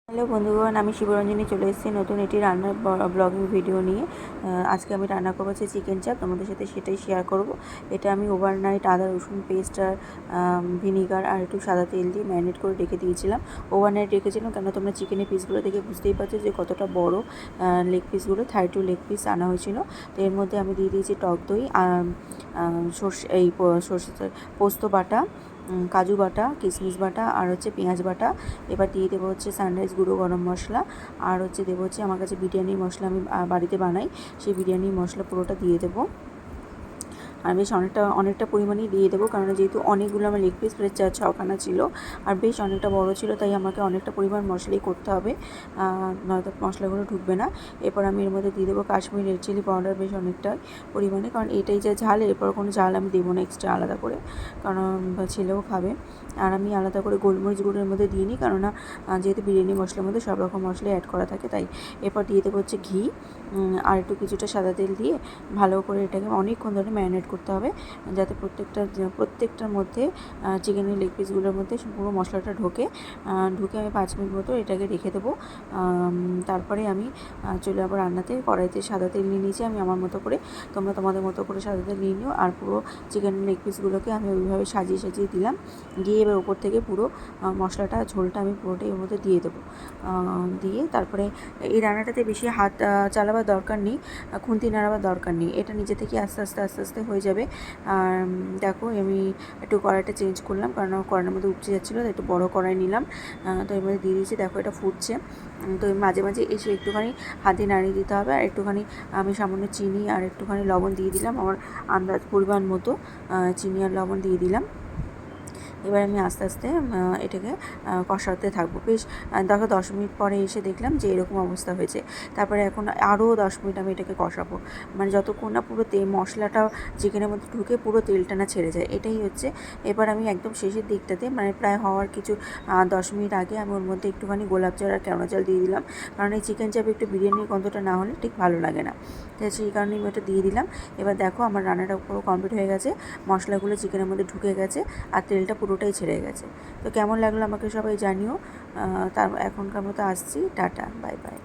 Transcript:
Hello বন্ধুগণ, আমি শিবরঞ্জনী চলে এসেছি নতুন একটি রান্নার ব্লগিং ভিডিও নিয়ে। আজকে আমি রান্না করবো হচ্ছে চিকেন চাপ। তোমাদের সাথে সেটাই শেয়ার করব। এটা আমি ওভারনাইট আদা রসুন পেস্ট আর ভিনিগার আর একটু সাদা তেল দিয়ে ম্যারিনেট করে রেখে দিয়েছিলাম। ওভারনাইট রেখেছিলাম কেন তোমরা চিকেনের পিসগুলো দেখে বুঝতেই পারছো যে কতটা বড় লেগ পিসগুলো, 32 লেগ পিস আনা হয়েছিল। তো এর মধ্যে আমি দিয়ে দিয়েছি টক দই, সর্ষে পোস্ত বাটা, কাজু বাটা, কিশমিশ বাটা আর হচ্ছে পেঁয়াজ বাটা। এবার দিয়ে দেবো হচ্ছে সানরাইজ গুঁড়ো গরম মশলা, আর হচ্ছে দেবো হচ্ছে আমার কাছে বিরিয়ানির মশলা, আমি বাড়িতে বানাই, সেই বিরিয়ানির মশলা পুরোটা দিয়ে দেবো। আর বেশ অনেকটা পরিমাণেই দিয়ে দেবো, কারণ যেহেতু অনেকগুলো আমার লেগ পিস প্রায় 6খানা ছিল আর বেশ অনেকটা বড় ছিল, তাই আমাকে অনেকটা পরিমাণ মশলাই করতে হবে, নয়তো মশলাগুলো ঢুকবে না। এরপর আমি এর মধ্যে দিয়ে দেবো কাশ্মীরি রেড চিলি পাউডার বেশ অনেকটা পরিমাণে, কারণ এটাই যা ঝাল, এরপর কোনো ঝাল আমি দেবো না এক্সট্রা আলাদা করে, কারণ ছেলেও খাবে। আর আমি আলাদা করে গোলমরিচ গুঁড়োর মধ্যে দিই নি, কেননা যেহেতু বিরিয়ানি মশলার মধ্যে সব রকম মশলাই অ্যাড করা থাকে, তাই। এরপর দিয়ে দেবো হচ্ছে ঘি আর একটু কিছুটা সাদা তেল দিয়ে ভালো করে এটাকে অনেকক্ষণ ধরে ম্যারিনেট করতে হবে, যাতে প্রত্যেকটার মধ্যে চিকেনের লেগ পিসগুলোর মধ্যে পুরো মশলাটা ঢুকে আমি 5 মিনিট মতো এটাকে রেখে দেবো। তারপরে আমি চলে যাবো রান্নাতে। কড়াইতে সাদা তেল নিয়ে নিয়েছি আমি আমার মতো করে, তোমরা তোমাদের মতো করে সাদা তেল নিয়ে নিও। আর পুরো চিকেনের লেগ পিসগুলোকে আমি ওইভাবে সাজিয়ে দিলাম, দিয়ে এবার ওপর থেকে পুরো মশলাটা ঝোলটা আমি পুরোটাই ওর মধ্যে দিয়ে দেবো। দিয়ে তারপরে এই রান্নাটাতে বেশি হাত চালাবার দরকার নেই, খুন্তি নাড়াবার দরকার নেই, এটা নিজে থেকে আস্তে আস্তে হয়ে যাবে। আর দেখো আমি একটু কড়াইটা চেঞ্জ করলাম, কারণ কড়াইয়ের মধ্যে উপচে যাচ্ছিলো, একটু বড় কড়াই নিলাম। তো এর মধ্যে দিয়ে দিয়েছি, দেখো এটা ফুটছে। তো মাঝে মাঝে এসে একটুখানি হাতে নাড়িয়ে দিতে হবে। আর একটুখানি আমি সামান্য চিনি আর একটুখানি লবণ দিয়ে দিলাম, আমার আন্দাজ পরিমাণ মতো চিনি আর লবণ দিয়ে দিলাম। এবার আমি আস্তে আস্তে এটাকে কষাতে থাকবো। বেশ দেখো 10 মিনিট পরে এসে দেখলাম যে এরকম অবস্থা হয়েছে। তারপরে এখন আরও 10 মিনিট আমি এটাকে কষাবো, মানে যতক্ষণ না পুরো মশলাটা চিকেনের মধ্যে ঢুকে পুরো তেলটা না ছেড়ে যায়, এটাই হচ্ছে। এবার আমি একদম শেষের দিকটাতে, মানে প্রায় হওয়ার কিছু 10 মিনিট আগে আমি ওর মধ্যে একটুখানি গোলাপ জল আর কেওড়া জল দিয়ে দিলাম, কারণ এই চিকেন চাপে একটু বিরিয়ানির গন্ধটা না হলে ঠিক ভালো লাগে না, তাই সেই কারণে আমি ওটা দিয়ে দিলাম। এবার দেখো আমার রান্নাটা পুরো কমপ্লিট হয়ে গেছে, মশলাগুলো চিকেনের মধ্যে ঢুকে গেছে আর তেলটা পুরোটাই ছেড়ে গেছে। তো কেমন লাগলো আমাকে সবাই জানিও। তার এখনকার মতো আসছি, টাটা, বাই বাই।